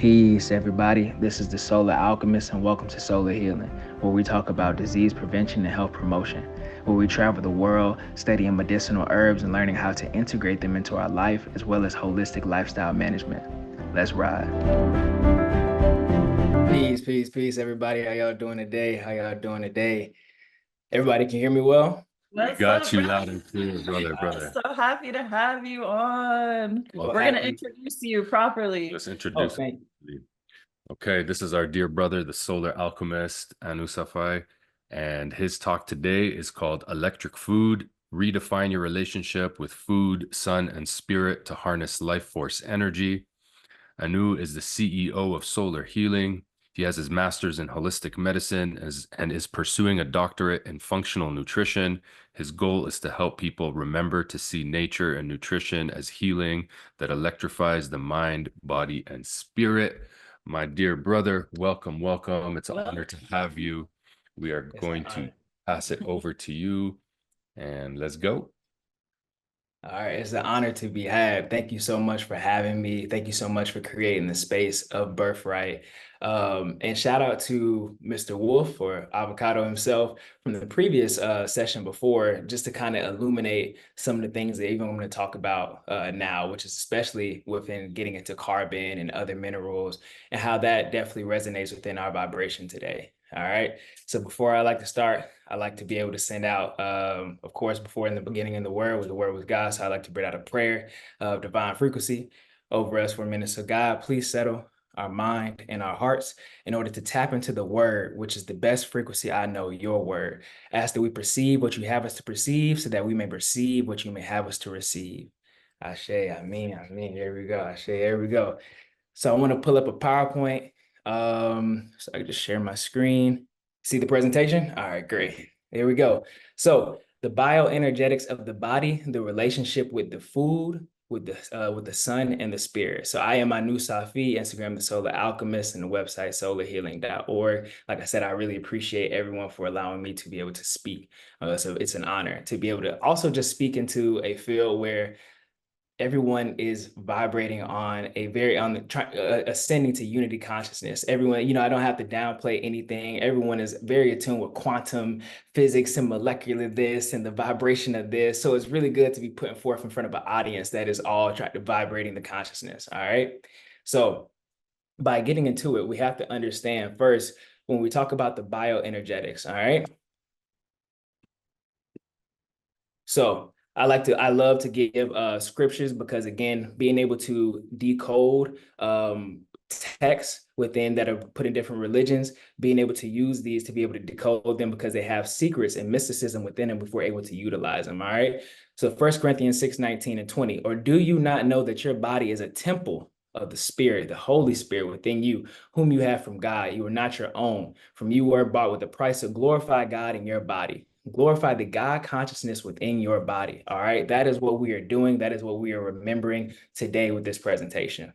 Peace, everybody. This is the Solar Alchemist, and welcome to Solar Healing, where we talk about disease prevention and health promotion, where we travel the world studying medicinal herbs and learning how to integrate them into our life, as well as holistic lifestyle management. Let's ride. Peace, everybody. How y'all doing today? Everybody can hear me well? We got you loud and clear, brother. I'm so happy to have you on. We're going to introduce you properly. Let's introduce you. Okay, this is our dear brother, the Solar Alchemist, Anu Safi, and his talk today is called Electric Food, Redefine Your Relationship with Food, Sun, and Spirit to Harness Life Force Energy. Anu is the CEO of Solar Healing. He has his master's in holistic medicine and is pursuing a doctorate in functional nutrition. His goal is to help people remember to see nature and nutrition as healing that electrifies the mind, body, and spirit. My dear brother, welcome. It's an honor to have you. We are going to pass it over to you, and let's go. All right, it's an honor to be had. Thank you so much for having me. Thank you so much for creating the space of Birthright. And shout out to Mr. Wolf or Avocado himself from the previous session before, just to kind of illuminate some of the things that even I'm going to talk about now, which is especially within getting into carbon and other minerals and how that definitely resonates within our vibration today. All right. So before I like to start, I like to be able to send out, of course, before in the beginning in the word was God. So I like to bring out a prayer of divine frequency over us for a minute. So God, please settle our mind and our hearts in order to tap into the word, which is the best frequency I know, your word. Ask that we perceive what you have us to perceive so that we may perceive what you may have us to receive. Ashe, Amen. Here we go. Ashe, here we go. So I want to pull up a PowerPoint. So I can just share my screen. See the presentation? All right, great. Here we go. So the bioenergetics of the body, the relationship with the food, with the sun and the spirit. So I am Anu Safi, Instagram, the Solar Alchemist, and the website solarhealing.org. Like I said, I really appreciate everyone for allowing me to be able to speak. So it's an honor to be able to also just speak into a field where everyone is vibrating on a very ascending to unity consciousness. Everyone, I don't have to downplay anything. Everyone is very attuned with quantum physics and molecular this and the vibration of this. So it's really good to be putting forth in front of an audience that is all trying to vibrating the consciousness. All right. So by getting into it, we have to understand first when we talk about the bioenergetics. All right. So I love to give scriptures because, again, being able to decode texts within that are put in different religions, being able to use these to be able to decode them because they have secrets and mysticism within them if we're able to utilize them. All right. So 1 Corinthians 6:19 and 20, or do you not know that your body is a temple of the Spirit, the Holy Spirit within you, whom you have from God? You are not your own. From you were bought with a price. So glorify God in your body. Glorify the God consciousness within your body. All right. That is what we are doing. That is what we are remembering today with this presentation.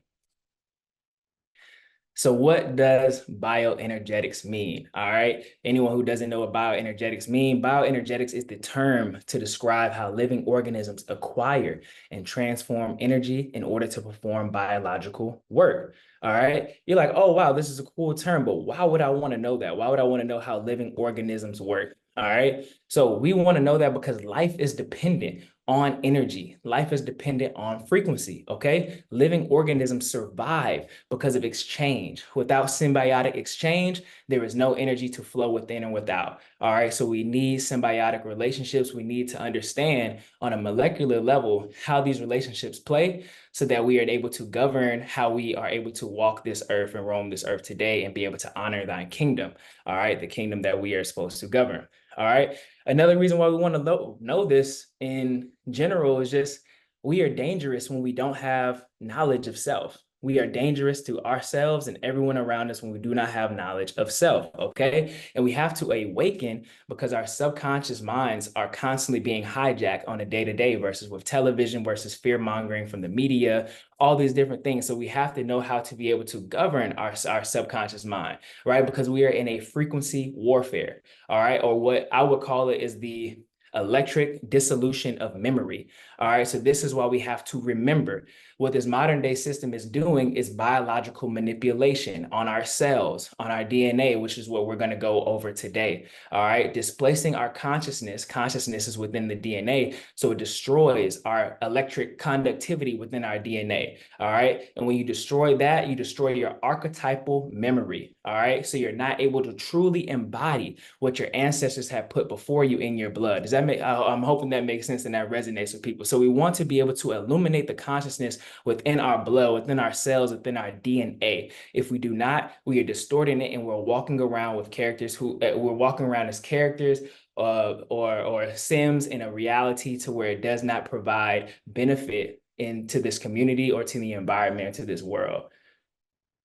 So what does bioenergetics mean? All right. Anyone who doesn't know what bioenergetics mean, bioenergetics is the term to describe how living organisms acquire and transform energy in order to perform biological work. All right. You're like, oh, wow, this is a cool term, but why would I want to know that? Why would I want to know how living organisms work? All right. So we want to know that because life is dependent on energy. Life is dependent on frequency. Okay. Living organisms survive because of exchange. Without symbiotic exchange, there is no energy to flow within and without. All right. So we need symbiotic relationships. We need to understand on a molecular level how these relationships play so that we are able to govern how we are able to walk this earth and roam this earth today and be able to honor thy kingdom. All right. The kingdom that we are supposed to govern. All right. Another reason why we want to know this in general is just we are dangerous when we don't have knowledge of self. We are dangerous to ourselves and everyone around us when we do not have knowledge of self, okay? And we have to awaken because our subconscious minds are constantly being hijacked on a day-to-day versus with television versus fear-mongering from the media, all these different things. So we have to know how to be able to govern our subconscious mind, right? Because we are in a frequency warfare, all right? Or what I would call it is the electric dissolution of memory. All right, so this is why we have to remember what this modern day system is doing is biological manipulation on our cells, on our DNA, which is what we're going to go over today. All right, displacing our consciousness. Consciousness is within the DNA, so it destroys our electric conductivity within our DNA. All right, and when you destroy that, you destroy your archetypal memory. All right, so you're not able to truly embody what your ancestors have put before you in your blood. Does that make? I'm hoping that makes sense and that resonates with people. So we want to be able to illuminate the consciousness within our blood, within our cells, within our DNA. If we do not, we are distorting it, and we're walking around with characters who we're walking around as characters or Sims in a reality to where it does not provide benefit into this community or to the environment, to this world.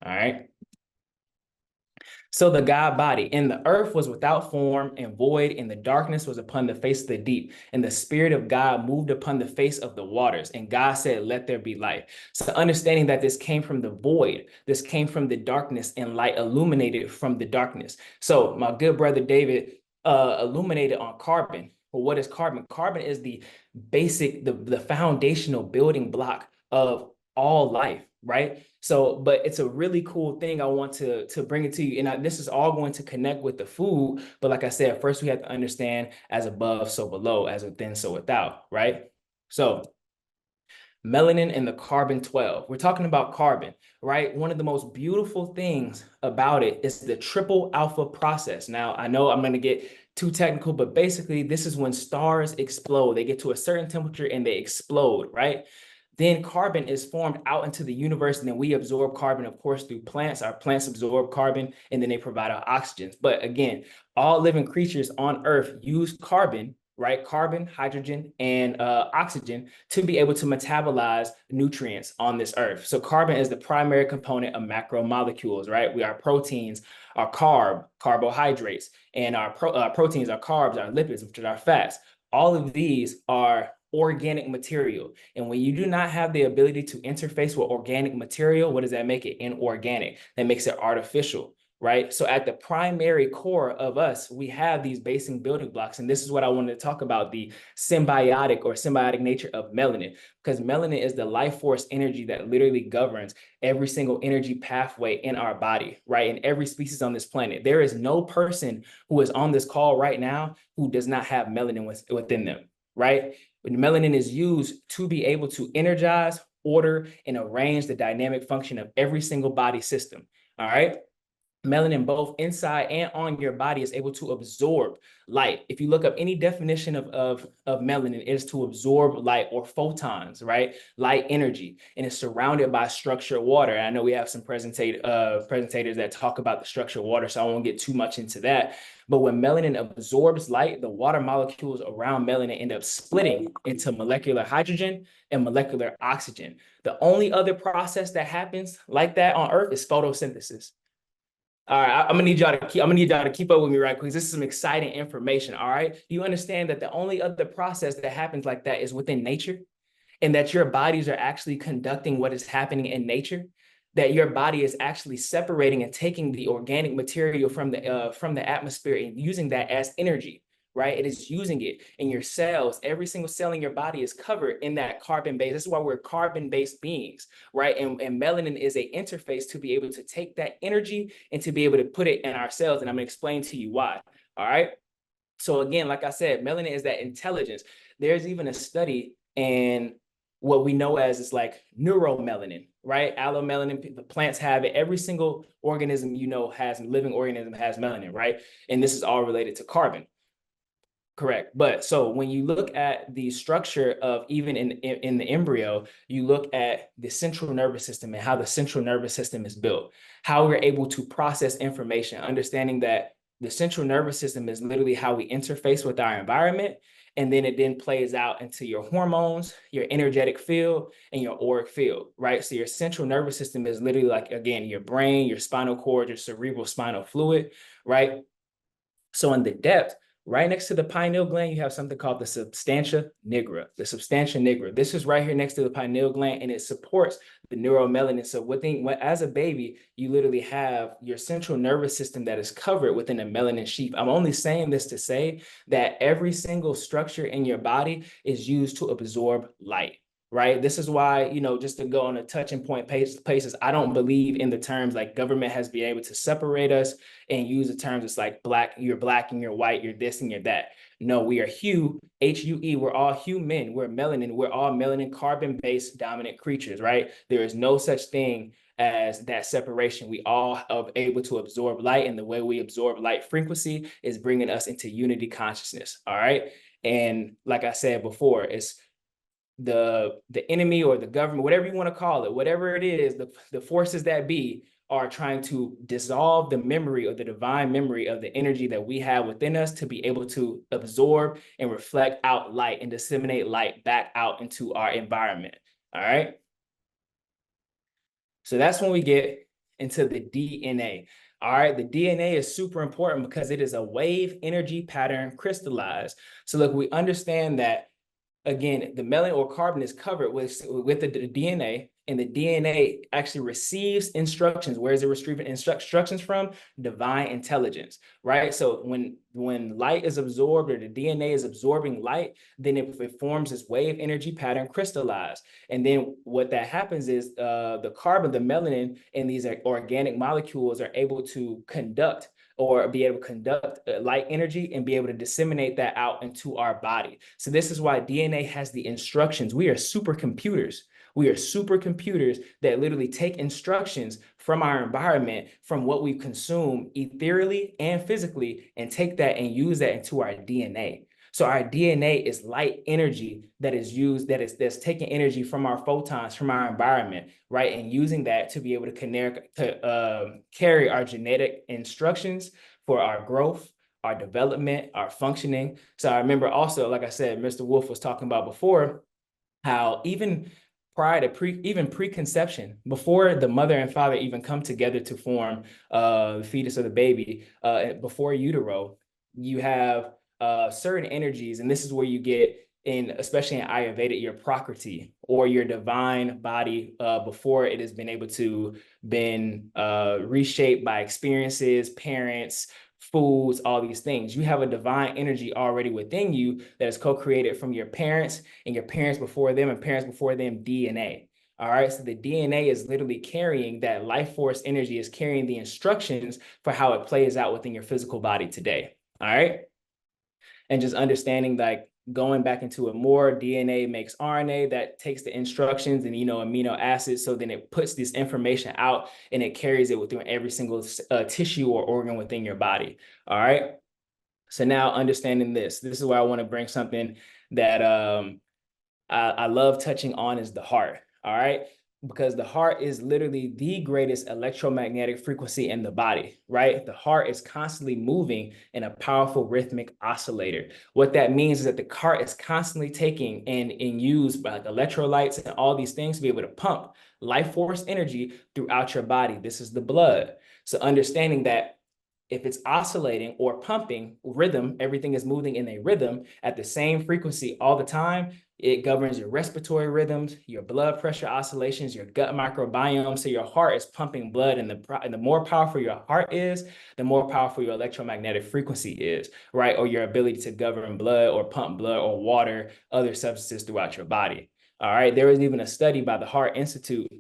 All right. So the God body, and the earth was without form and void, and the darkness was upon the face of the deep. And the Spirit of God moved upon the face of the waters. And God said, let there be light. So understanding that this came from the void, this came from the darkness, and light illuminated from the darkness. So my good brother David illuminated on carbon. Well, what is carbon? Carbon is the basic, the foundational building block of all life, right? So, but it's a really cool thing. I want to bring it to you. And this is all going to connect with the food. But like I said, first we have to understand as above, so below, as within, so without, right? So melanin and the carbon-12. We're talking about carbon, right? One of the most beautiful things about it is the triple alpha process. Now, I know I'm going to get too technical, but basically this is when stars explode. They get to a certain temperature and they explode, right? Then carbon is formed out into the universe, and then we absorb carbon, of course, through plants. Our plants absorb carbon, and then they provide our oxygen. But again, all living creatures on Earth use carbon, right? Carbon, hydrogen, and oxygen to be able to metabolize nutrients on this Earth. So carbon is the primary component of macromolecules, right? We are proteins, our carbohydrates, and our proteins are carbs, our lipids, which are our fats. All of these are organic material. And when you do not have the ability to interface with organic material, what does that make it? Inorganic. That makes it artificial, right? So at the primary core of us, we have these basic building blocks. And this is what I wanted to talk about, the symbiotic nature of melanin, because melanin is the life force energy that literally governs every single energy pathway in our body, right? In every species on this planet. There is no person who is on this call right now who does not have melanin within them, right? When melanin is used to be able to energize, order, and arrange the dynamic function of every single body system. All right. Melanin, both inside and on your body, is able to absorb light. If you look up any definition of melanin, it is to absorb light or photons, right? Light energy, and it's surrounded by structured water. And I know we have some presentators that talk about the structured water, so I won't get too much into that. But when melanin absorbs light, the water molecules around melanin end up splitting into molecular hydrogen and molecular oxygen. The only other process that happens like that on Earth is photosynthesis. All right, I'm gonna need y'all to keep up with me, right? Because this is some exciting information. All right, do you understand that the only other process that happens like that is within nature, and that your bodies are actually conducting what is happening in nature? That your body is actually separating and taking the organic material from the atmosphere and using that as energy, right? It is using it in your cells. Every single cell in your body is covered in that carbon base. This is why we're carbon-based beings, right? And melanin is an interface to be able to take that energy and to be able to put it in our cells. And I'm gonna explain to you why, all right? So again, like I said, melanin is that intelligence. There's even a study in what we know as it's like neuromelanin, right? Allomelanin, the plants have it. Every single organism living organism has melanin, right? And this is all related to carbon. Correct. But so when you look at the structure of even in the embryo, you look at the central nervous system and how the central nervous system is built, how we're able to process information, understanding that the central nervous system is literally how we interface with our environment. And then it then plays out into your hormones, your energetic field, and your auric field, right? So your central nervous system is literally like, again, your brain, your spinal cord, your cerebral spinal fluid, right? So in the depth, Right next to the pineal gland, you have something called the substantia nigra. The substantia nigra. This is right here next to the pineal gland, and it supports the neuromelanin. So as a baby, you literally have your central nervous system that is covered within a melanin sheath. I'm only saying this to say that every single structure in your body is used to absorb light. Right. This is why, just to go on a touching point places, I don't believe in the terms like government has been able to separate us and use the terms it's like black and you're white, you're this and you're that. No, we are HUE. We're all human. We're melanin. We're all melanin carbon-based dominant creatures, right? There is no such thing as that separation. We all are able to absorb light, and the way we absorb light frequency is bringing us into unity consciousness. All right. And like I said before, it's the enemy or the government, whatever you want to call it, whatever it is, the forces that be are trying to dissolve the memory or the divine memory of the energy that we have within us to be able to absorb and reflect out light and disseminate light back out into our environment. All right. So that's when we get into the DNA. All right. The DNA is super important because it is a wave energy pattern crystallized. So look, we understand that again, the melanin or carbon is covered with the DNA, and the DNA actually receives instructions. Where is it receiving instructions from? Divine intelligence, right? So when light is absorbed or the DNA is absorbing light, then it forms this wave energy pattern crystallized. And then what that happens is the carbon, the melanin, and these organic molecules are able to conduct or be able to conduct light energy and be able to disseminate that out into our body. So this is why DNA has the instructions. We are supercomputers. We are supercomputers that literally take instructions from our environment, from what we consume ethereally and physically, and take that and use that into our DNA. So our DNA is light energy that is used, that's taking energy from our photons, from our environment, right? And using that to be able to carry our genetic instructions for our growth, our development, our functioning. So I remember also, like I said, Mr. Wolf was talking about before, how even prior to preconception, before the mother and father even come together to form the fetus or the baby, before utero, you have certain energies, and this is where you get in, especially in Ayurveda, your prakriti or your divine body before it has been able to been reshaped by experiences, parents, foods, all these things. You have a divine energy already within you that is co-created from your parents and your parents before them and parents before them DNA. All right, so the DNA is literally carrying that life force energy, is carrying the instructions for how it plays out within your physical body today. All right. And just understanding, like, going back into it more, DNA makes RNA that takes the instructions and, amino acids. So then it puts this information out and it carries it within every single tissue or organ within your body. All right. So now understanding this is where I want to bring something that I love touching on, is the heart. All right. Because the heart is literally the greatest electromagnetic frequency in the body, right? The heart is constantly moving in a powerful rhythmic oscillator. What that means is that the heart is constantly taking and used by like electrolytes and all these things to be able to pump life force energy throughout your body. This is the blood. So understanding that if it's oscillating or pumping rhythm, everything is moving in a rhythm at the same frequency all the time. It governs your respiratory rhythms, your blood pressure oscillations, your gut microbiome. So your heart is pumping blood, and the more powerful your heart is, the more powerful your electromagnetic frequency is, right? Or your ability to govern blood or pump blood or water, other substances throughout your body. All right. There was even a study by the Heart Institute,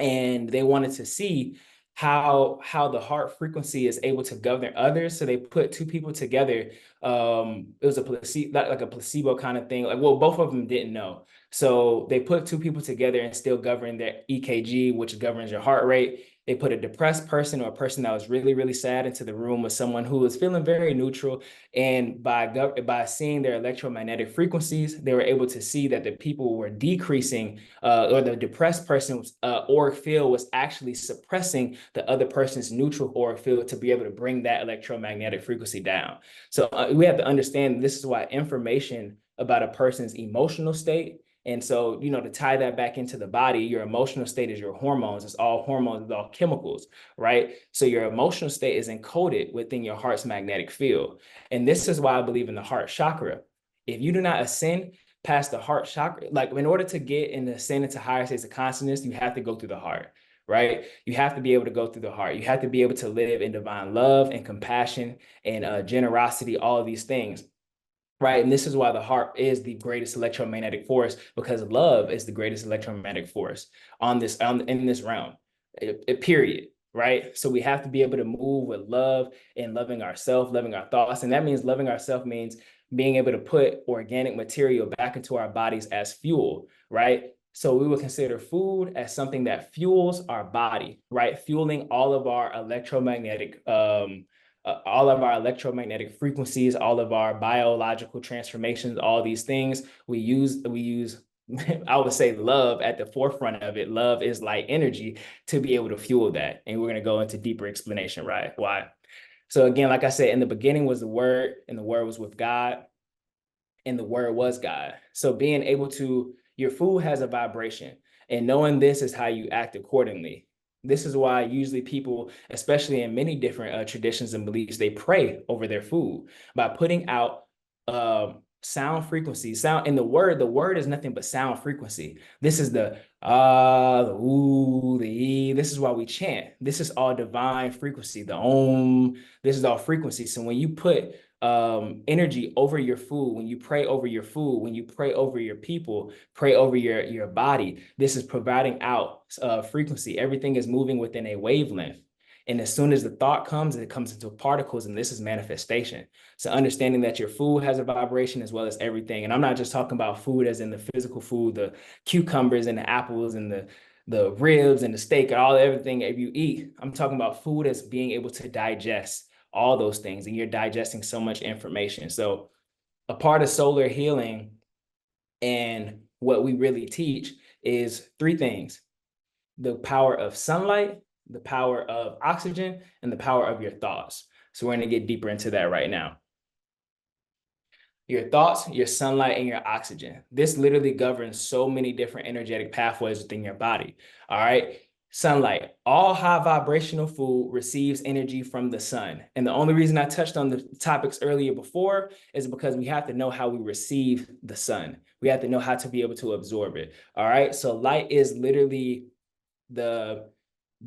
and they wanted to see how the heart frequency is able to govern others. So they put two people together. It was a placebo, like a placebo kind of thing. Like, well, both of them didn't know. So they put two people together and still govern their EKG, which governs your heart rate. They put a depressed person or a person that was really, really sad into the room with someone who was feeling very neutral. And by seeing their electromagnetic frequencies, they were able to see that the people were decreasing, or the depressed person's auric field was actually suppressing the other person's neutral auric field to be able to bring that electromagnetic frequency down. So we have to understand this is why information about a person's emotional state And so, to tie that back into the body, your emotional state is your hormones. It's all hormones, it's all chemicals, right? So your emotional state is encoded within your heart's magnetic field. And this is why I believe in the heart chakra. If you do not ascend past the heart chakra, like in order to get and ascend into higher states of consciousness, you have to go through the heart, right? You have to be able to go through the heart. You have to be able to live in divine love and compassion and generosity, all of these things. Right. And this is why the heart is the greatest electromagnetic force, because love is the greatest electromagnetic force in this realm, period. Right. So we have to be able to move with love and loving ourselves, loving our thoughts. And that means loving ourselves means being able to put organic material back into our bodies as fuel. Right. So we would consider food as something that fuels our body, right? Fueling all of our electromagnetic frequencies, all of our biological transformations, all these things. We use, I would say love at the forefront of it. Love is light energy to be able to fuel that. And we're going to go into deeper explanation, right? Why? So again, like I said, in the beginning was the Word, and the Word was with God, and the Word was God. So being able to, your food has a vibration, and knowing this is how you act accordingly. This is why usually people, especially in many different traditions and beliefs, they pray over their food by putting out sound frequencies. Sound in the word is nothing but sound frequency. This is the the ooh, the e. This is why we chant. This is all divine frequency. The om. This is all frequency. So when you put energy over your food, when you pray over your food, when you pray over your people, pray over your body, this is providing out frequency. Everything is moving within a wavelength. And as soon as the thought comes, it comes into particles, and this is manifestation. So understanding that your food has a vibration as well as everything. And I'm not just talking about food as in the physical food, the cucumbers and the apples and the ribs and the steak and everything that you eat. I'm talking about food as being able to digest all those things, and you're digesting so much information. So a part of solar healing and what we really teach is three things: the power of sunlight, the power of oxygen, and the power of your thoughts. So we're going to get deeper into that right now. Your thoughts, your sunlight, and your oxygen. This literally governs so many different energetic pathways within your body. All right. Sunlight. All high vibrational food receives energy from the sun. And the only reason I touched on the topics earlier before is because we have to know how we receive the sun. We have to know how to be able to absorb it. All right. So light is literally the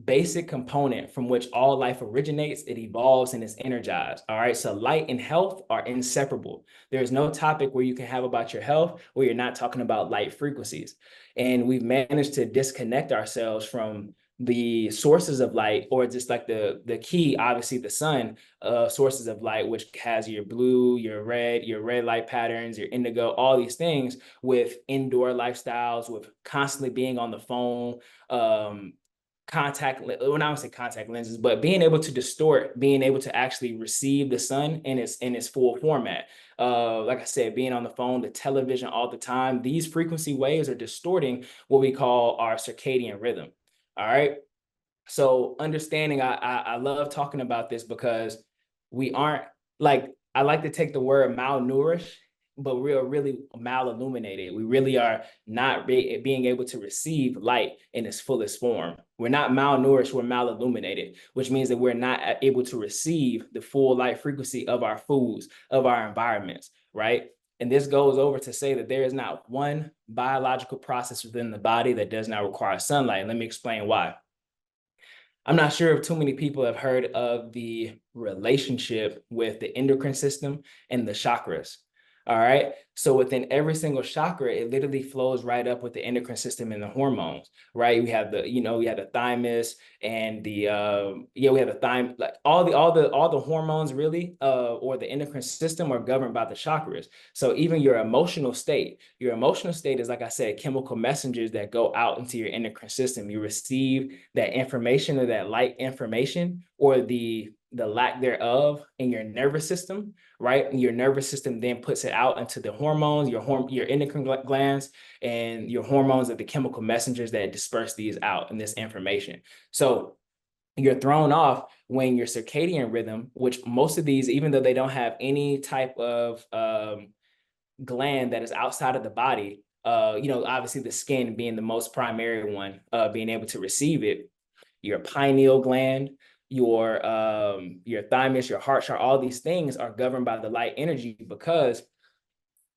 basic component from which all life originates, it evolves, and is energized. All right. So light and health are inseparable. There's no topic where you can have about your health where you're not talking about light frequencies. And we've managed to disconnect ourselves from the sources of light, or just like the key, obviously the sun, sources of light, which has your blue, your red light patterns, your indigo, all these things, with indoor lifestyles, with constantly being on the phone, when I would say contact lenses, but being able to distort, being able to actually receive the sun in its full format. Like I said, being on the phone, the television all the time, these frequency waves are distorting what we call our circadian rhythm. All right. So understanding, I love talking about this because we aren't, like, I like to take the word malnourished, but we are really malilluminated. We really are not being able to receive light in its fullest form. We're not malnourished, we're malilluminated, which means that we're not able to receive the full light frequency of our foods, of our environments, right? And this goes over to say that there is not one biological process within the body that does not require sunlight. And let me explain why. I'm not sure if too many people have heard of the relationship with the endocrine system and the chakras. All right. So within every single chakra, it literally flows right up with the endocrine system and the hormones, right? We have we have the thymus and we have the thymus, like all the hormones really, or the endocrine system are governed by the chakras. So even your emotional state is, like I said, chemical messengers that go out into your endocrine system. You receive that information, or that light information, or the lack thereof, in your nervous system, right? And your nervous system then puts it out into the hormones, your endocrine glands, and your hormones are the chemical messengers that disperse these out and this information. So you're thrown off when your circadian rhythm, which most of these, even though they don't have any type of gland that is outside of the body, Obviously the skin being the most primary one, being able to receive it, your pineal gland, your thymus, your heart chart, all these things are governed by the light energy, because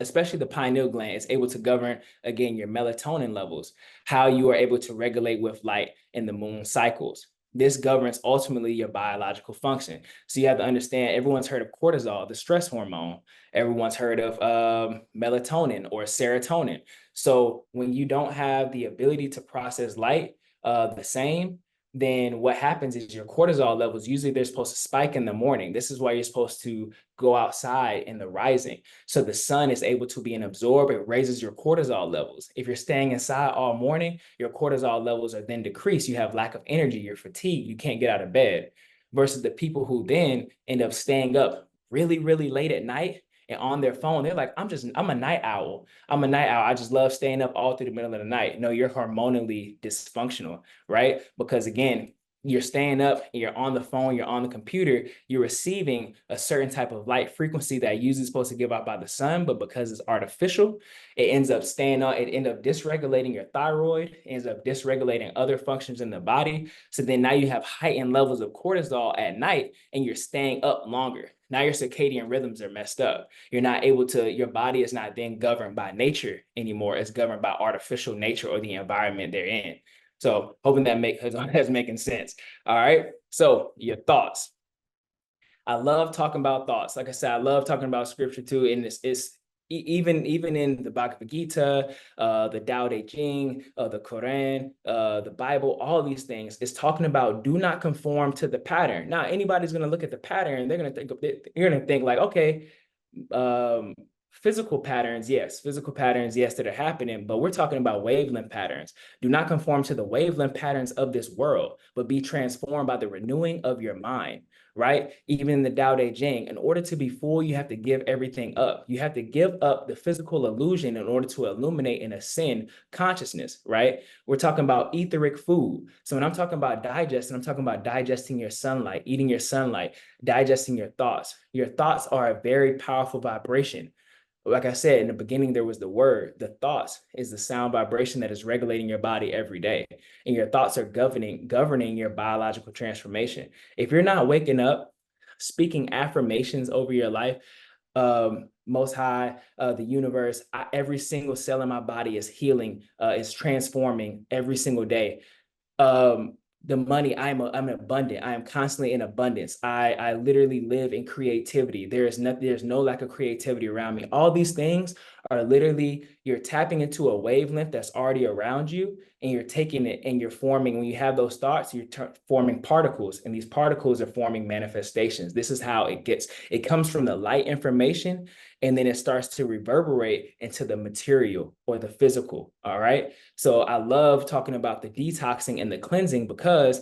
especially the pineal gland is able to govern, again, your melatonin levels, how you are able to regulate with light in the moon cycles. This governs ultimately your biological function. So you have to understand, everyone's heard of cortisol, the stress hormone. Everyone's heard of melatonin or serotonin. So when you don't have the ability to process light the same, then what happens is your cortisol levels, usually they're supposed to spike in the morning. This is why you're supposed to go outside in the rising. So the sun is able to be an absorber. It raises your cortisol levels. If you're staying inside all morning, your cortisol levels are then decreased. You have lack of energy, you're fatigued, you can't get out of bed. Versus the people who then end up staying up really, really late at night and on their phone, they're like, I'm a night owl. I'm a night owl. I just love staying up all through the middle of the night. No, you're hormonally dysfunctional, right? Because again, you're staying up and you're on the phone, you're on the computer, you're receiving a certain type of light frequency that usually is supposed to give out by the sun, but because it's artificial, it ends up staying on, it ends up dysregulating your thyroid, it ends up dysregulating other functions in the body. So then now you have heightened levels of cortisol at night and you're staying up longer. Now your circadian rhythms are messed up. You're not able to, your body is not then governed by nature anymore. It's governed by artificial nature or the environment they're in. So hoping that's making sense. All right. So your thoughts. I love talking about thoughts. Like I said, I love talking about scripture too. And even in the Bhagavad Gita, the Tao Te Ching, the Quran, the Bible, all these things is talking about do not conform to the pattern. Now, anybody's going to look at the pattern, they're going to think, you're going to think like, okay, physical patterns, yes, that are happening, but we're talking about wavelength patterns. Do not conform to the wavelength patterns of this world, but be transformed by the renewing of your mind, right? Even in the Tao Te Ching, in order to be full, you have to give everything up. You have to give up the physical illusion in order to illuminate and ascend consciousness, right? We're talking about etheric food. So when I'm talking about digesting, I'm talking about digesting your sunlight, eating your sunlight, digesting your thoughts. Your thoughts are a very powerful vibration. Like I said, in the beginning, there was the word. The thoughts is the sound vibration that is regulating your body every day. And your thoughts are governing your biological transformation. If you're not waking up, speaking affirmations over your life, Most High, the universe, every single cell in my body is healing, is transforming every single day. The money, I'm abundant. I am constantly in abundance. I literally live in creativity. There's no lack of creativity around me. All these things are literally, you're tapping into a wavelength that's already around you, and you're taking it and you're forming, when you have those thoughts, you're forming particles, and these particles are forming manifestations. This is how it comes from the light information, and then it starts to reverberate into the material or the physical. All right. So I love talking about the detoxing and the cleansing, because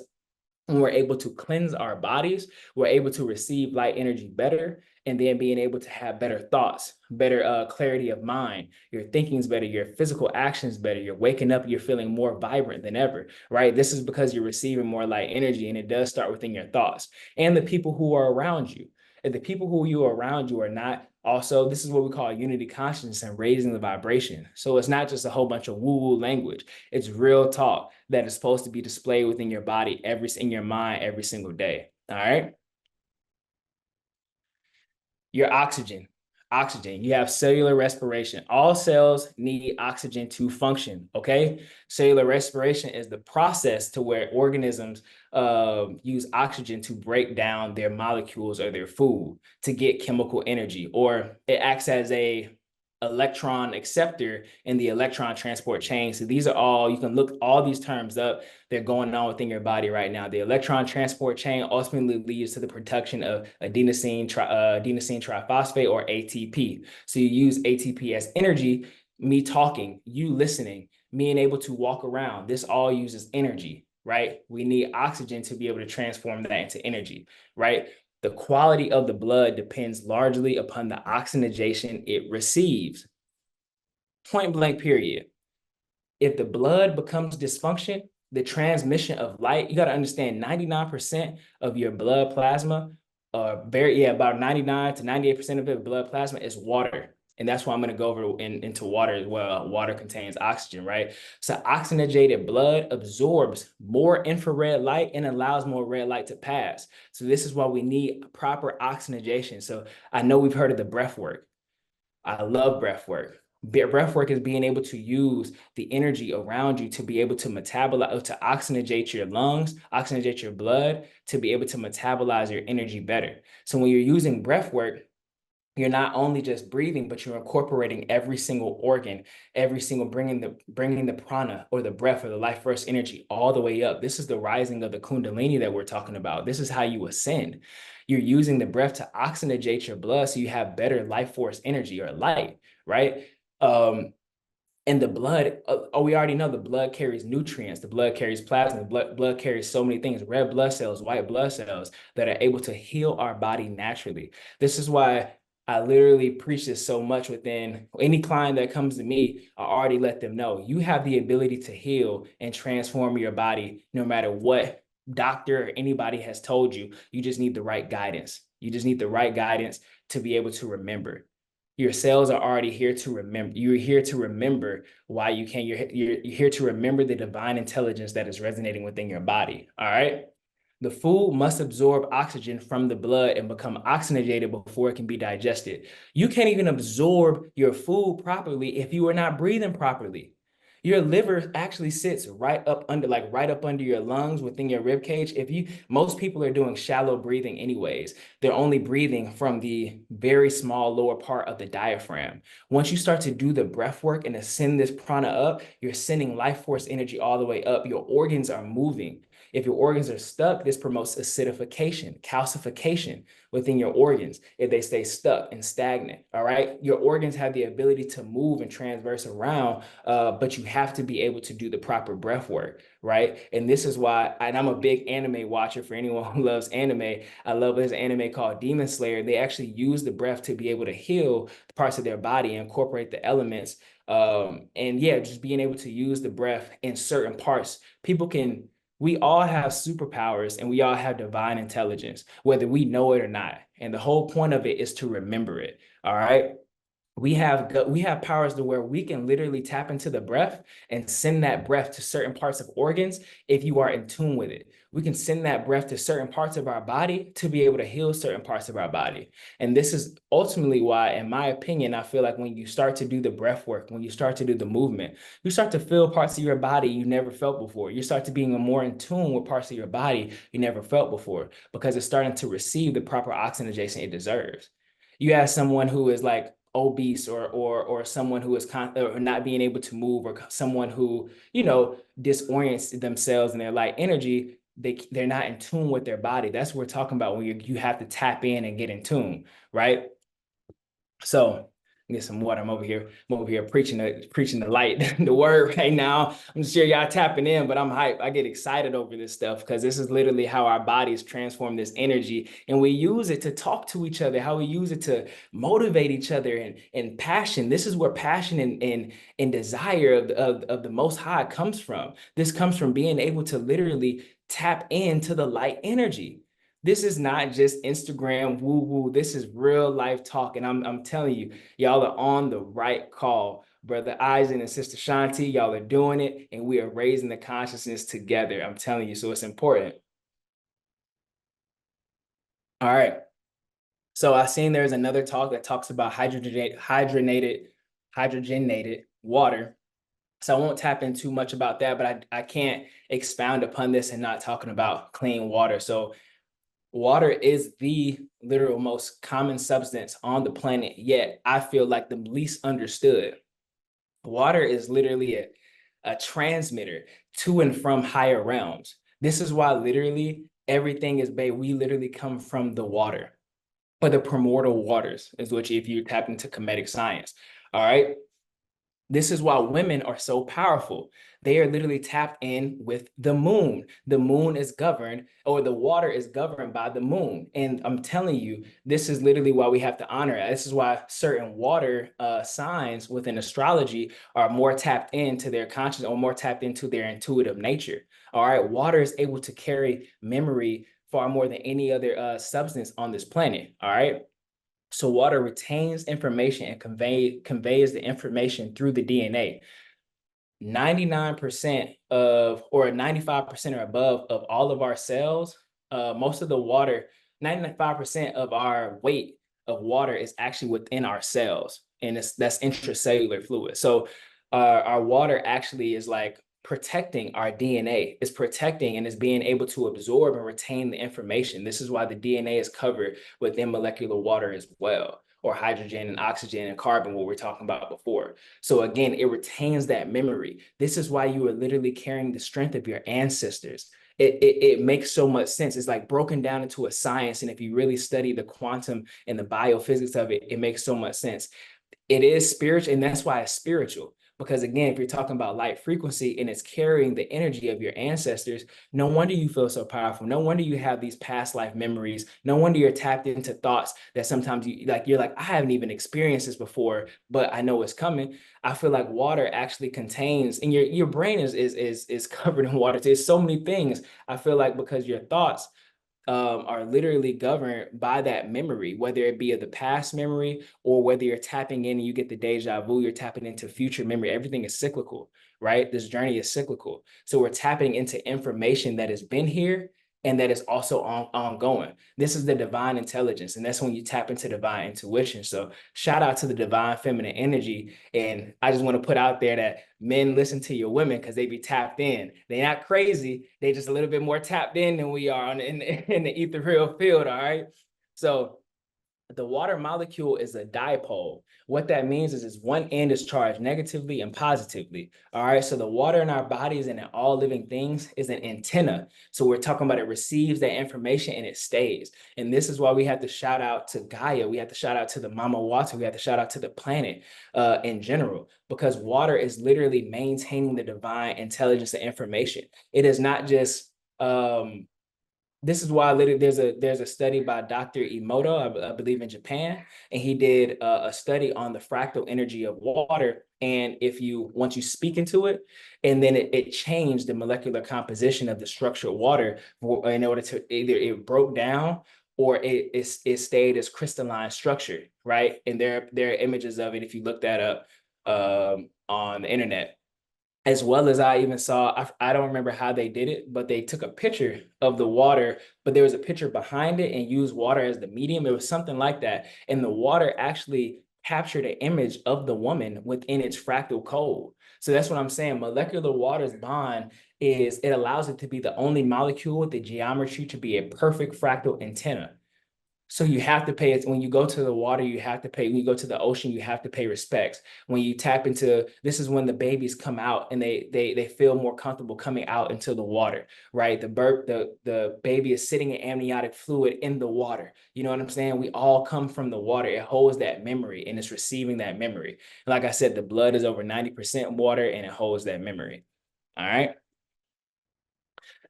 when we're able to cleanse our bodies, we're able to receive light energy better, and then being able to have better thoughts, better clarity of mind. Your thinking's better, your physical action's better. You're waking up, you're feeling more vibrant than ever, right? This is because you're receiving more light energy, and it does start within your thoughts and the people who are around you. If the people who you are around you are not also, this is what we call unity consciousness and raising the vibration. So it's not just a whole bunch of woo-woo language. It's real talk that is supposed to be displayed within your body, in your mind, every single day. All right. Your oxygen. You have cellular respiration. All cells need oxygen to function, okay? Cellular respiration is the process to where organisms use oxygen to break down their molecules or their food to get chemical energy, or it acts as a electron acceptor in the electron transport chain. So these are all, you can look all these terms up. They're going on within your body right now. The electron transport chain ultimately leads to the production of adenosine triphosphate, or ATP. So you use ATP as energy. Me talking, you listening, being able to walk around, this all uses energy, right? We need oxygen to be able to transform that into energy, right? The quality of the blood depends largely upon the oxygenation it receives. Point blank, period. If the blood becomes dysfunction, the transmission of light, you got to understand 99% of your blood plasma, about 99 to 98% of the blood plasma is water. And that's why I'm going to go over into water as well. Water contains oxygen, right? So oxygenated blood absorbs more infrared light and allows more red light to pass. So this is why we need proper oxygenation. So I know we've heard of the breath work. I love breath work. Breath work is being able to use the energy around you to be able to metabolize, to oxygenate your lungs, oxygenate your blood, to be able to metabolize your energy better. So when you're using breath work, you're not only just breathing, but you're incorporating every single organ, every single bringing the prana or the breath or the life force energy all the way up. This is the rising of the kundalini that we're talking about. This is how you ascend. You're using the breath to oxygenate your blood so you have better life force energy or light, right? And the blood, we already know the blood carries nutrients, the blood carries plasma, the blood carries so many things, red blood cells, white blood cells that are able to heal our body naturally. This is why I literally preach this so much within any client that comes to me. I already let them know you have the ability to heal and transform your body no matter what doctor or anybody has told you. You just need the right guidance. You just need the right guidance to be able to remember. Your cells are already here to remember. You're here to remember why you can. You're here to remember the divine intelligence that is resonating within your body. All right. The food must absorb oxygen from the blood and become oxygenated before it can be digested. You can't even absorb your food properly if you are not breathing properly. Your liver actually sits right up under, like right up under your lungs within your rib cage. Most people are doing shallow breathing anyways. They're only breathing from the very small lower part of the diaphragm. Once you start to do the breath work and ascend this prana up, you're sending life force energy all the way up. Your organs are moving. If your organs are stuck, this promotes acidification, calcification within your organs if they stay stuck and stagnant. All right. Your organs have the ability to move and transverse around, but you have to be able to do the proper breath work. Right. And this is why, and I'm a big anime watcher for anyone who loves anime. I love this anime called Demon Slayer. They actually use the breath to be able to heal parts of their body and incorporate the elements. And yeah, just being able to use the breath in certain parts. We all have superpowers and we all have divine intelligence, whether we know it or not. And the whole point of it is to remember it. All right. We have powers to where we can literally tap into the breath and send that breath to certain parts of organs if you are in tune with it. We can send that breath to certain parts of our body to be able to heal certain parts of our body. And this is ultimately why, in my opinion, I feel like when you start to do the breath work, when you start to do the movement, you start to feel parts of your body you never felt before. You start to being more in tune with parts of your body you never felt before because it's starting to receive the proper oxygenation it deserves. You have someone who is like obese or someone who is or not being able to move, or someone who disorients themselves and their light energy, they're not in tune with their body. That's what we're talking about when you have to tap in and get in tune, right? So get some water. I'm over here preaching the light, the word right now. I'm sure y'all tapping in, but I'm hyped. I get excited over this stuff because this is literally how our bodies transform this energy, and we use it to talk to each other, how we use it to motivate each other, and passion. This is where passion and desire of the Most High comes from. This comes from being able to literally tap into the light energy. This is not just Instagram woo woo. This is real life talk. And I'm telling you, y'all are on the right call. Brother Ihsan and Sister Shanti, y'all are doing it. And we are raising the consciousness together. I'm telling you. So it's important. All right. So I seen there's another talk that talks about hydrogenated water. So I won't tap in too much about that, but I can't expound upon this and not talking about clean water. So water is the literal most common substance on the planet, yet I feel like the least understood. Water is literally a transmitter to and from higher realms. This is why literally everything is bathed. We literally come from the water, or the primordial waters, is which if you tap into Kemetic science. All right. This is why women are so powerful. They are literally tapped in with the moon. The moon is governed, or the water is governed by the moon. And I'm telling you, this is literally why we have to honor it. This is why certain water signs within astrology are more tapped into their conscious, or more tapped into their intuitive nature. All right. Water is able to carry memory far more than any other substance on this planet. All right. So water retains information and conveys the information through the DNA. 99% of, or 95% or above of all of our cells, most of the water, 95% of our weight of water is actually within our cells. And that's intracellular fluid. So our water actually is like protecting our DNA. It's protecting and is being able to absorb and retain the information. This is why the DNA is covered within molecular water as well, or hydrogen and oxygen and carbon, what we're talking about before. So again, it retains that memory. This is why you are literally carrying the strength of your ancestors. It makes so much sense. It's like broken down into a science. And if you really study the quantum and the biophysics of it, it makes so much sense. It is spiritual, and that's why it's spiritual. Because again, if you're talking about light frequency and it's carrying the energy of your ancestors, no wonder you feel so powerful. No wonder you have these past life memories. No wonder you're tapped into thoughts that sometimes you're like, I haven't even experienced this before, but I know it's coming. I feel like water actually contains, and your brain is covered in water. There's so many things. I feel like because your thoughts are literally governed by that memory, whether it be of the past memory or whether you're tapping in and you get the deja vu, you're tapping into future memory. Everything is cyclical, right? This journey is cyclical. So we're tapping into information that has been here and that is also ongoing. This is the divine intelligence. And that's when you tap into divine intuition. So shout out to the divine feminine energy. And I just want to put out there that men listen to your women because they be tapped in. They're not crazy. They just a little bit more tapped in than we are in the ethereal field. All right. So the water molecule is a dipole. What that means is one end is charged negatively and positively. All right. So the water in our bodies and in all living things is an antenna. So we're talking about it receives that information and it stays. And this is why we have to shout out to Gaia. We have to shout out to the Mama Water. We have to shout out to the planet in general, because water is literally maintaining the divine intelligence and information. It is not just this is why there's a study by Dr. Emoto, I believe in Japan, and he did a study on the fractal energy of water. And once you speak into it, and then it changed the molecular composition of the structured water in order to either it broke down or it stayed as crystalline structure, right? And there are images of it if you look that up on the internet. As well as I even saw, I don't remember how they did it, but they took a picture of the water, but there was a picture behind it and used water as the medium. It was something like that. And the water actually captured an image of the woman within its fractal code. So that's what I'm saying. Molecular water's bond is it allows it to be the only molecule with the geometry to be a perfect fractal antenna. So you have to pay it when you go to the water, you have to pay. When you go to the ocean, you have to pay respects. When you tap into, this is when the babies come out and they feel more comfortable coming out into the water, right? The baby is sitting in amniotic fluid in the water. You know what I'm saying? We all come from the water. It holds that memory and it's receiving that memory. Like I said, the blood is over 90% water and it holds that memory. All right.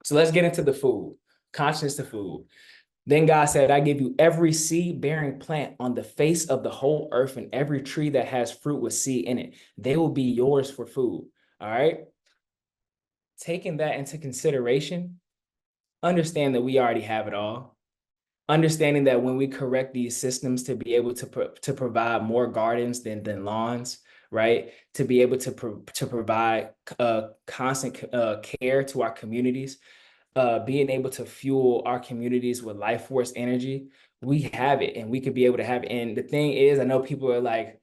So let's get into the food. Consciousness to food. Then God said, I give you every seed-bearing plant on the face of the whole earth and every tree that has fruit with seed in it. They will be yours for food. All right. Taking that into consideration, understand that we already have it all. Understanding that when we correct these systems to be able to provide more gardens than lawns, right? To be able to provide constant care to our communities, being able to fuel our communities with life force energy, we have it and we could be able to have it. And the thing is, I know people are like,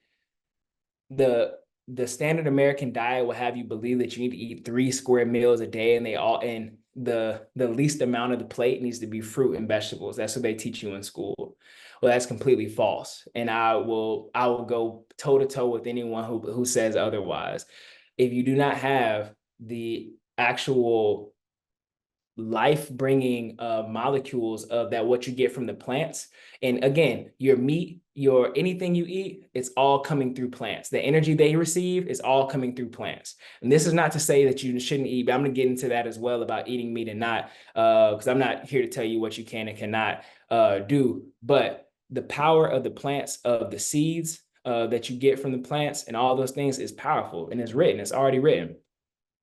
the standard American diet will have you believe that you need to eat 3 square meals a day and the least amount of the plate needs to be fruit and vegetables. That's what they teach you in school. Well, that's completely false. And I will go toe to toe with anyone who says otherwise. If you do not have the actual life-bringing molecules of that what you get from the plants, and again, your meat, your anything you eat, it's all coming through plants. The energy they receive is all coming through plants. And this is not to say that you shouldn't eat, but I'm going to get into that as well about eating meat and not, because I'm not here to tell you what you can and cannot do. But the power of the plants, of the seeds that you get from the plants and all those things is powerful, and it's already written.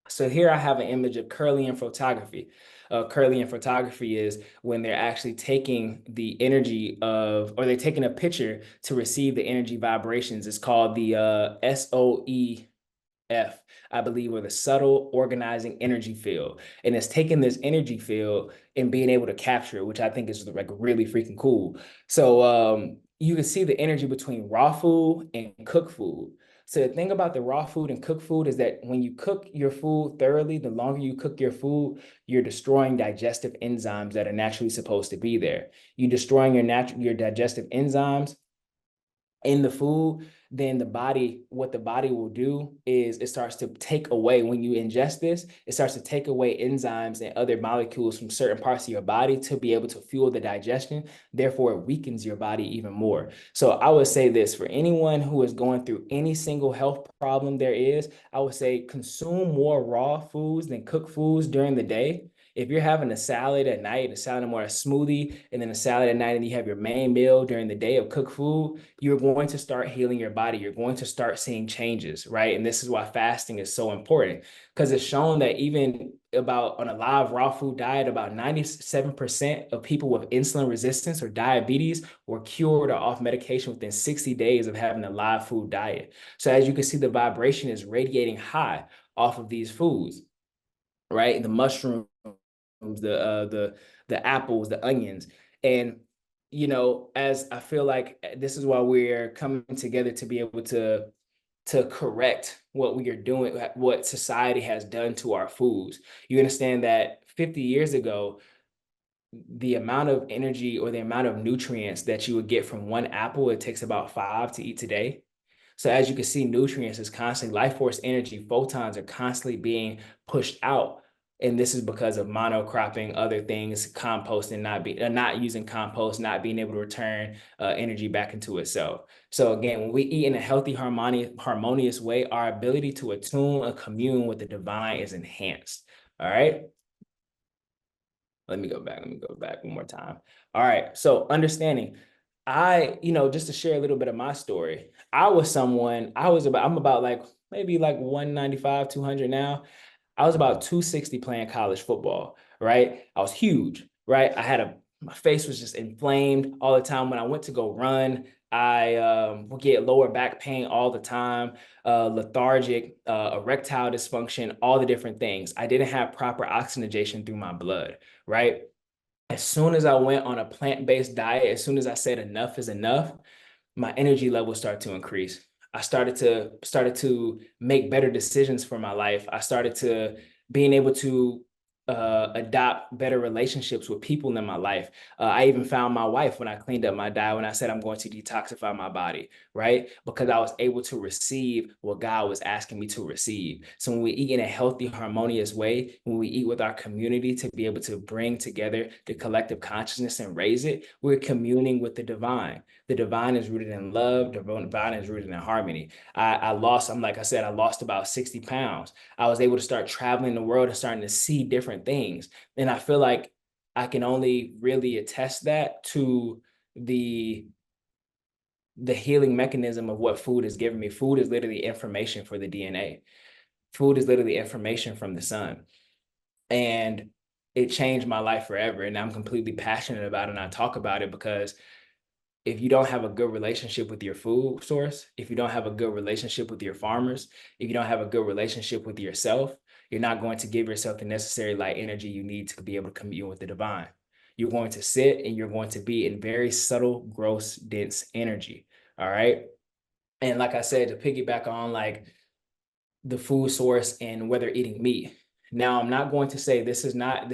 So here I have an image of Kirlian photography. Kirlian photography is when they're actually taking the energy of, or they're taking a picture to receive the energy vibrations. It's called the SOE F, I believe, or the subtle organizing energy field. And it's taking this energy field and being able to capture it, which I think is like really freaking cool. So you can see the energy between raw food and cooked food. So the thing about the raw food and cooked food is that when you cook your food thoroughly, the longer you cook your food, you're destroying digestive enzymes that are naturally supposed to be there. You're destroying your digestive enzymes in the food, then what the body will do is it starts to take away, when you ingest this, it starts to take away enzymes and other molecules from certain parts of your body to be able to fuel the digestion. Therefore, it weakens your body even more. So I would say this for anyone who is going through any single health problem there is, I would say consume more raw foods than cooked foods during the day. If you're having a salad at night, a salad more a smoothie, and then a salad at night, and you have your main meal during the day of cooked food, you're going to start healing your body. You're going to start seeing changes, right? And this is why fasting is so important, because it's shown that even about on a live raw food diet, about 97% of people with insulin resistance or diabetes were cured or off medication within 60 days of having a live food diet. So as you can see, the vibration is radiating high off of these foods, right? The mushrooms, the apples, the onions. And as I feel like this is why we're coming together to be able to correct what we are doing, what society has done to our foods. You understand that 50 years ago, the amount of energy or the amount of nutrients that you would get from one apple, it takes about 5 to eat today. So as you can see, nutrients is constantly, life force energy, photons are constantly being pushed out. And this is because of monocropping, other things, composting, not using compost, not being able to return energy back into itself. So again, when we eat in a healthy, harmonious way, our ability to attune and commune with the divine is enhanced. All right. Let me go back one more time. All right. So understanding, just to share a little bit of my story, I'm about like maybe like 195, 200 now. I was about 260 playing college football, right? I was huge, right? My face was just inflamed all the time. When I went to go run, I would get lower back pain all the time, lethargic, erectile dysfunction, all the different things. I didn't have proper oxygenation through my blood, right? As soon as I went on a plant-based diet, as soon as I said enough is enough, my energy levels started to increase. I started to make better decisions for my life. I started to being able to adopt better relationships with people in my life. I even found my wife when I cleaned up my diet, when I said I'm going to detoxify my body, right? Because I was able to receive what God was asking me to receive. So when we eat in a healthy, harmonious way, when we eat with our community to be able to bring together the collective consciousness and raise it, we're communing with the divine. The divine is rooted in love. The divine is rooted in harmony. Like I said, I lost about 60 pounds. I was able to start traveling the world and starting to see different things. And I feel like I can only really attest that to the healing mechanism of what food has given me. Food is literally information for the DNA. Food is literally information from the sun. And it changed my life forever. And I'm completely passionate about it. And I talk about it because if you don't have a good relationship with your food source, if you don't have a good relationship with your farmers, if you don't have a good relationship with yourself, you're not going to give yourself the necessary light energy you need to be able to commune with the divine. You're going to sit and you're going to be in very subtle, gross, dense energy. All right. And like I said, to piggyback on like the food source and whether eating meat. Now, I'm not going to say this is not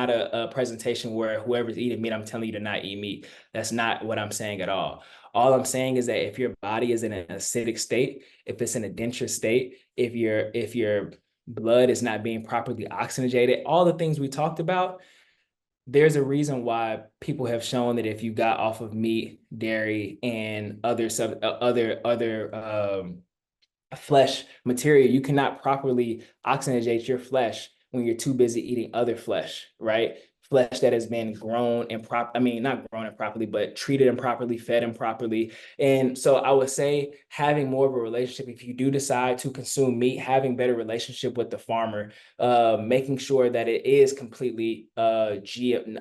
a presentation where whoever's eating meat, I'm telling you to not eat meat. That's not what I'm saying at all. All I'm saying is that if your body is in an acidic state, if it's in a denser state, if your blood is not being properly oxygenated, all the things we talked about, there's a reason why people have shown that if you got off of meat, dairy, and other flesh material, you cannot properly oxygenate your flesh when you're too busy eating other flesh, right? flesh that has been grown and not grown improperly, but treated improperly, fed improperly. And so I would say having more of a relationship, if you do decide to consume meat, having better relationship with the farmer, making sure that it is completely non-GMO,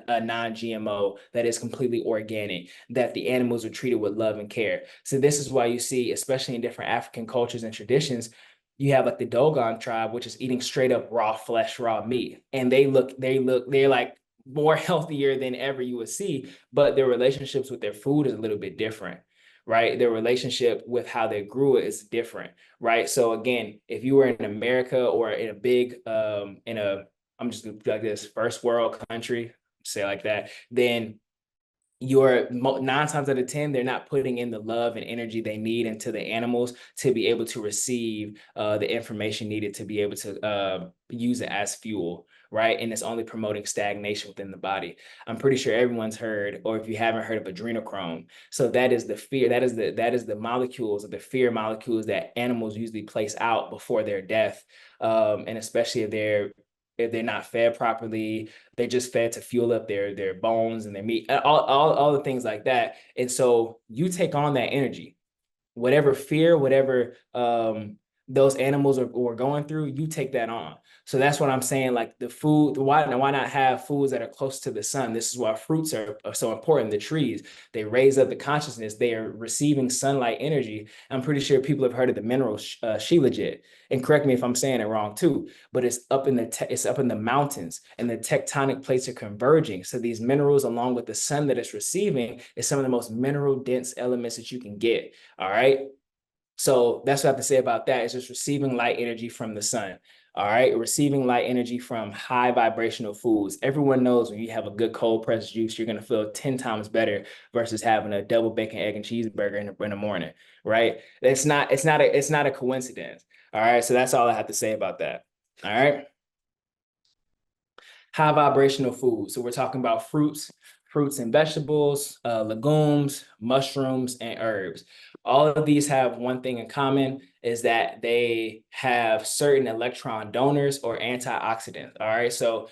that is completely organic, that the animals are treated with love and care. So this is why you see, especially in different African cultures and traditions, you have like the Dogon tribe, which is eating straight up raw flesh, raw meat. And they're like more healthier than ever you would see, but their relationships with their food is a little bit different, right? Their relationship with how they grew it is different, right? So again, if you were in America or in a big, I'm just like this first world country, say like that, then you're 9 times out of 10, they're not putting in the love and energy they need into the animals to be able to receive the information needed to be able to use it as fuel, right? And it's only promoting stagnation within the body. I'm pretty sure everyone's heard, or if you haven't heard of adrenochrome. So that is the fear, that is the molecules, or the fear molecules that animals usually place out before their death. And especially if they're not fed properly, they're just fed to fuel up their bones and their meat, all the things like that. And so you take on that energy, whatever fear, whatever those animals are going through, you take that on. So that's what I'm saying. Like the food, why not have foods that are close to the sun? This is why fruits are so important. The trees, they raise up the consciousness. They are receiving sunlight energy. I'm pretty sure people have heard of the mineral shilajit. And correct me if I'm saying it wrong too, but it's up in the mountains, and the tectonic plates are converging. So these minerals, along with the sun that it's receiving, is some of the most mineral dense elements that you can get. All right. So that's what I have to say about that. It's just receiving light energy from the sun. All right. Receiving light energy from high vibrational foods. Everyone knows when you have a good cold pressed juice, you're going to feel 10 times better versus having a double bacon, egg, and cheeseburger in the morning. Right. It's not a coincidence. All right. So that's all I have to say about that. All right. High vibrational foods. So we're talking about fruits and vegetables, legumes, mushrooms, and herbs. All of these have one thing in common, is that they have certain electron donors or antioxidants. All right. So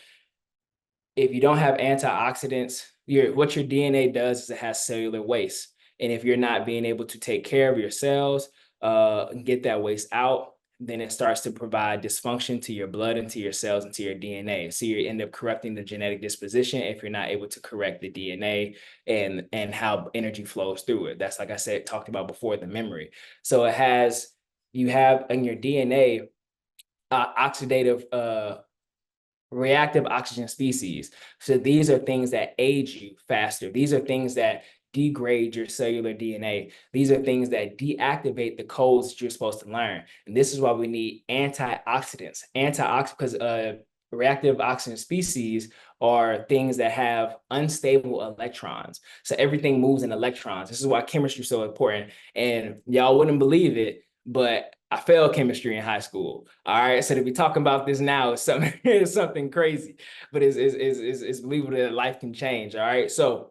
if you don't have antioxidants, what your DNA does is it has cellular waste. And if you're not being able to take care of your cells, and get that waste out, then it starts to provide dysfunction to your blood and to your cells and to your DNA. So you end up correcting the genetic disposition if you're not able to correct the DNA and how energy flows through it. That's, like I said, talked about before, the memory. So you have in your DNA oxidative reactive oxygen species. So these are things that age you faster. These are things that degrade your cellular DNA. These are things that deactivate the codes that you're supposed to learn. And this is why we need antioxidants. Because reactive oxygen species are things that have unstable electrons. So everything moves in electrons. This is why chemistry is so important. And y'all wouldn't believe it, but I failed chemistry in high school. All right. So to be talking about this now is something, is something crazy, but it's believable that life can change. All right. So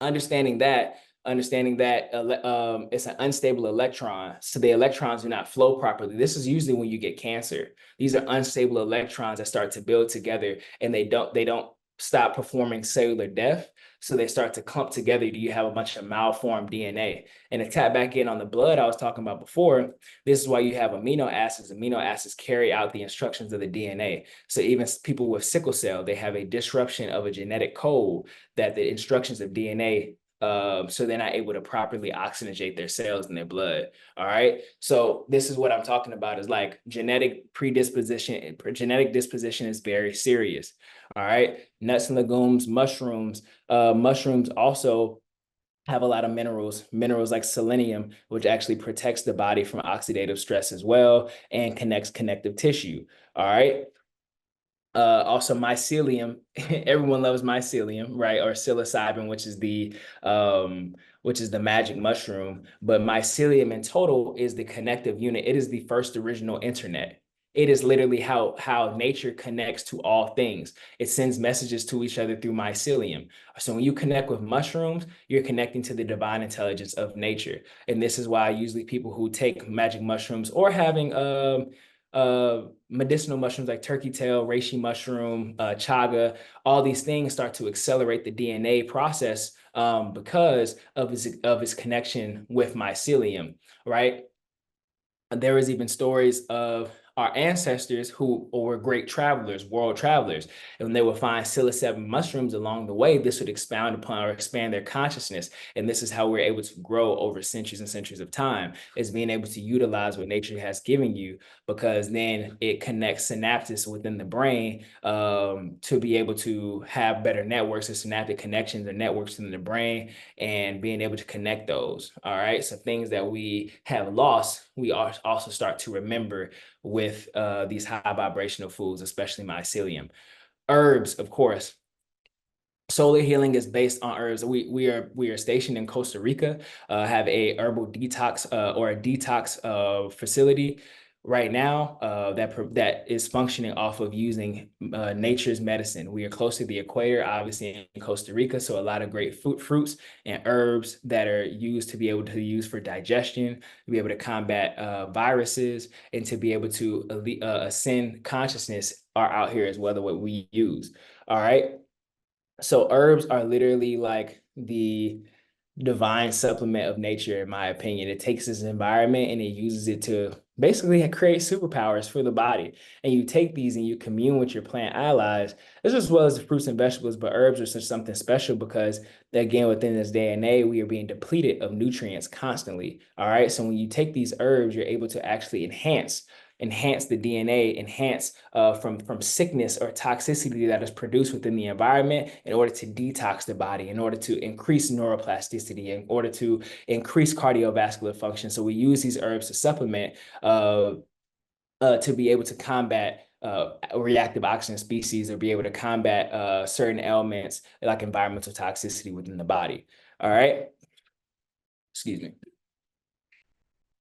understanding that it's an unstable electron, so the electrons do not flow properly. This is usually when you get cancer. These are unstable electrons that start to build together, and they don't stop performing cellular death, so they start to clump together. You have a bunch of malformed DNA. And to tap back in on the blood I was talking about before, this is why you have amino acids. Amino acids carry out the instructions of the DNA. So even people with sickle cell, they have a disruption of a genetic code that the instructions of DNA, so they're not able to properly oxygenate their cells in their blood. All right. So this is what I'm talking about, is like genetic predisposition. Genetic disposition is very serious. All right. Nuts and legumes, mushrooms. Mushrooms also have a lot of minerals like selenium, which actually protects the body from oxidative stress as well and connects connective tissue. All right. Also mycelium, everyone loves mycelium, right? Or psilocybin, which is the magic mushroom. But mycelium in total is the connective unit. It is the first original internet. It is literally how nature connects to all things. It sends messages to each other through mycelium. So when you connect with mushrooms, you're connecting to the divine intelligence of nature. And this is why usually people who take magic mushrooms or having medicinal mushrooms like turkey tail, reishi mushroom, chaga, all these things start to accelerate the DNA process because of its connection with mycelium, right? There is even stories of our ancestors who were great travelers, world travelers, and when they would find psilocybin mushrooms along the way, this would expound upon or expand their consciousness. And this is how we're able to grow over centuries and centuries of time, is being able to utilize what nature has given you, because then it connects synapses within the brain to be able to have better networks of synaptic connections and networks in the brain, and being able to connect those. All right. So things that we have lost, we also start to remember with these high vibrational foods, especially mycelium. Herbs, of course. Solar healing is based on herbs. We are stationed in Costa Rica, have a herbal detox or a detox facility right now that is functioning off of using nature's medicine. We are close to the equator, obviously in Costa Rica, so a lot of great fruits and herbs that are used to be able to use for digestion, to be able to combat viruses, and to be able to ascend consciousness are out here as well, what we use. All right. So herbs are literally like the divine supplement of nature, in my opinion. It takes this environment and it uses it to basically create superpowers for the body. And you take these and you commune with your plant allies, as well as the fruits and vegetables. But herbs are such something special because, again, within this day and age, we are being depleted of nutrients constantly. All right. So when you take these herbs, you're able to actually enhance the DNA, enhance from sickness or toxicity that is produced within the environment, in order to detox the body, in order to increase neuroplasticity, in order to increase cardiovascular function. So we use these herbs to supplement to be able to combat reactive oxygen species, or be able to combat certain ailments like environmental toxicity within the body. All right. Excuse me.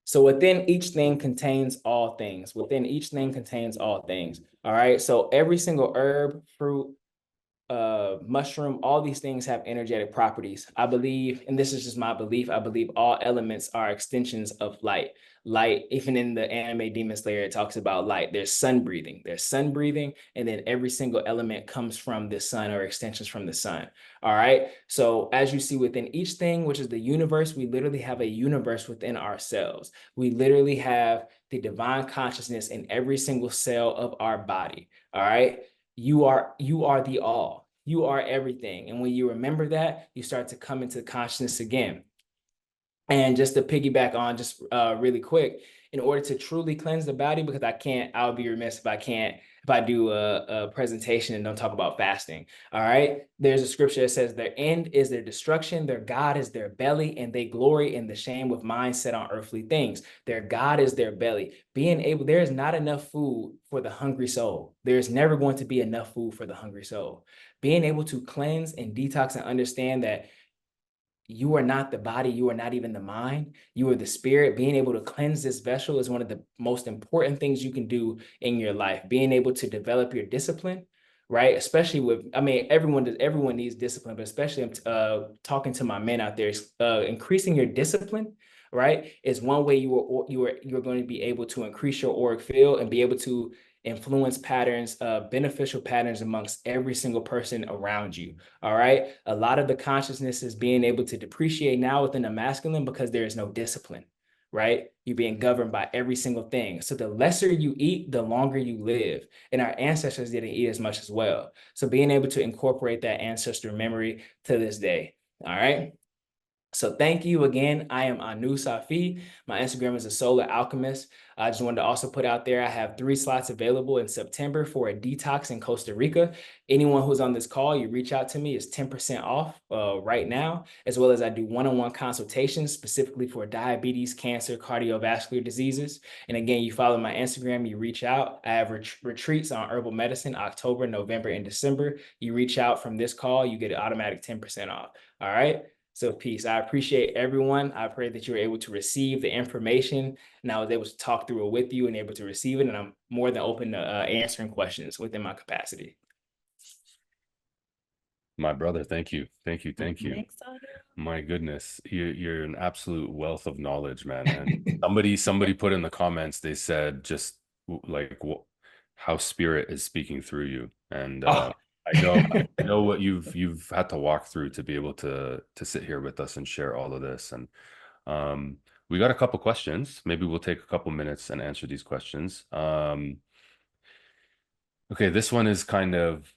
So within each thing contains all things. Within each thing contains all things. All right. So every single herb, fruit, mushroom, all these things have energetic properties. I believe, and this is just my belief, I believe all elements are extensions of light. Light, even in the anime Demon Slayer, it talks about light. There's sun breathing, and then every single element comes from the sun, or extensions from the sun. All right. So as you see within each thing, which is the universe, we literally have a universe within ourselves. We literally have the divine consciousness in every single cell of our body. All right. You are the all. You are everything. And when you remember that, you start to come into consciousness again. And just to piggyback on just really quick, in order to truly cleanse the body, because I would be remiss if I do a presentation and don't talk about fasting. All right. There's a scripture that says their end is their destruction, their God is their belly, and they glory in the shame with mind set on earthly things. Their God is their belly. There is not enough food for the hungry soul. There's never going to be enough food for the hungry soul. Being able to cleanse and detox and understand that you are not the body, you are not even the mind, you are the spirit. Being able to cleanse this vessel is one of the most important things you can do in your life. Being able to develop your discipline, right? Especially everyone needs discipline, but especially talking to my men out there, increasing your discipline, right, is one way you're going to be able to increase your auric field and be able to influence patterns, beneficial patterns amongst every single person around you. All right. A lot of the consciousness is being able to depreciate now within the masculine because there is no discipline, right? You're being governed by every single thing. So the lesser you eat, the longer you live. And our ancestors didn't eat as much as well. So being able to incorporate that ancestor memory to this day. All right. So thank you again. I am Anu Safi. My Instagram is a solar alchemist. I just wanted to also put out there, I have 3 slots available in September for a detox in Costa Rica. Anyone who's on this call, you reach out to me, is 10% off right now, as well as I do one-on-one consultations specifically for diabetes, cancer, cardiovascular diseases. And again, you follow my Instagram, you reach out. I have retreats on herbal medicine, October, November, and December. You reach out from this call, you get an automatic 10% off. All right. So peace. I appreciate everyone. I pray that you were able to receive the information, and I was able to talk through it with you and able to receive it. And I'm more than open to answering questions within my capacity. My brother, thank you. Thank you. Thank you. Thanks, Anu. My goodness, you're an absolute wealth of knowledge, man. And somebody put in the comments, they said, just like how spirit is speaking through you. And Oh. I know what you've had to walk through to be able to sit here with us and share all of this. And we got a couple questions. Maybe we'll take a couple minutes and answer these questions. Okay, this one is kind of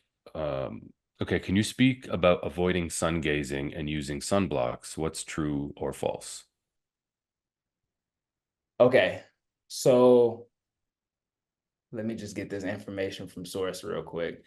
okay. Can you speak about avoiding sun gazing and using sunblocks? What's true or false? Okay, so let me just get this information from source real quick.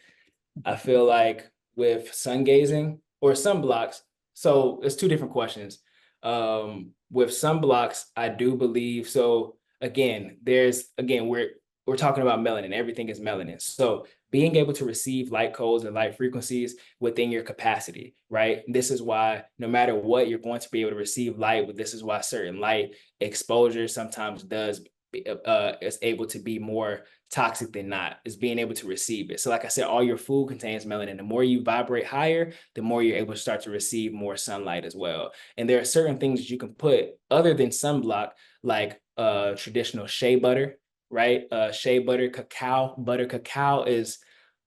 I feel like with sun gazing or sunblocks, so it's two different questions. With sunblocks, I do believe so. Again, we're talking about melanin. Everything is melanin. So being able to receive light codes and light frequencies within your capacity, right? This is why no matter what, you're going to be able to receive light. But this is why certain light exposure sometimes is able to be more toxic than not, is being able to receive it. So like I said, all your food contains melanin. The more you vibrate higher, the more you're able to start to receive more sunlight as well. And there are certain things that you can put other than sunblock, like traditional shea butter, right? Shea butter, cacao butter. Cacao is,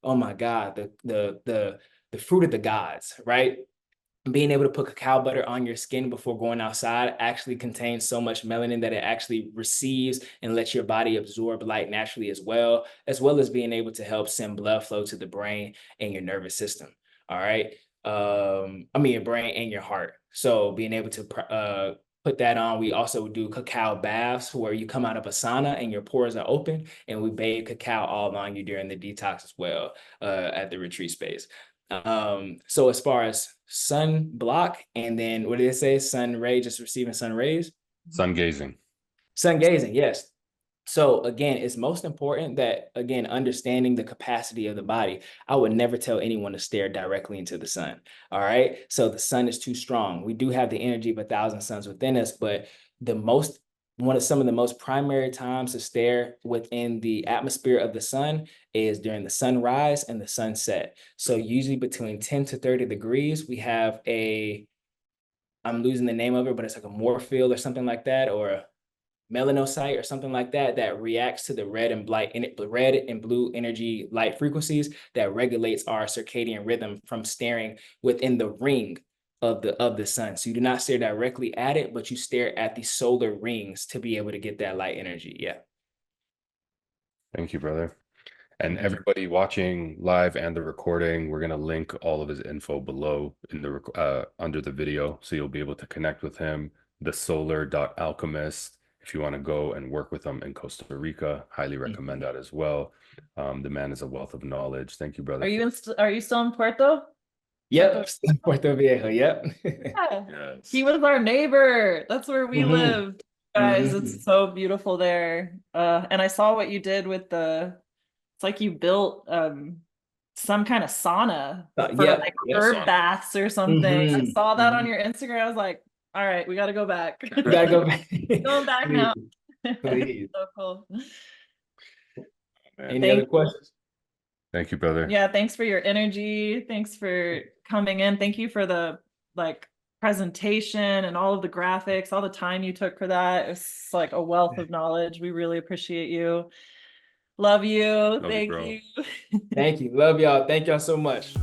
oh my God, the fruit of the gods, right? Being able to put cacao butter on your skin before going outside actually contains so much melanin that it actually receives and lets your body absorb light naturally, as well as being able to help send blood flow to the brain and your nervous system. All right. I mean, your brain and your heart. So being able to put that on. We also do cacao baths where you come out of a sauna and your pores are open, and we bathe cacao all on you during the detox as well at the retreat space. So as far as sun block, and then what did it say? Sun ray, just receiving sun rays? Sun gazing. Sun gazing, yes. So again, it's most important that, again, understanding the capacity of the body. I would never tell anyone to stare directly into the sun. All right. So the sun is too strong. We do have the energy of 1,000 suns within us, but some of the most primary times to stare within the atmosphere of the sun is during the sunrise and the sunset. So usually between 10 to 30 degrees, we have I'm losing the name of it, but it's like a morphil or something like that, or a melanocyte or something like that, that reacts to the red and blue energy light frequencies that regulates our circadian rhythm from staring within the ring of the sun. So you do not stare directly at it, but you stare at the solar rings to be able to get that light energy. Yeah. Thank you, brother. And everybody watching live and the recording, we're going to link all of his info below in the under the video, so you'll be able to connect with him, the solar.alchemist. If you want to go and work with him in Costa Rica, highly recommend that as well. The man is a wealth of knowledge. Thank you, brother. Are you still in Puerto? Yep. Puerto Viejo. Yep. Yeah. Yes. He was our neighbor. That's where we lived. Guys, Mhm. it's so beautiful there. And I saw what you did with it's like you built some kind of sauna for Yep. like Yep. herb baths or something. I saw that on Mhm. your Instagram. I was like, all right, we got to go back. We gotta go back. Going back Please. now. Please. So cool. Any other questions? Thank you, brother. Yeah, thanks for your energy. Thanks for coming in. Thank you for the presentation and all of the graphics, all the time you took for that. It's like a wealth of knowledge. We really appreciate you. Love you. Love you, Thank bro. you. Thank you. Love y'all. Thank y'all so much.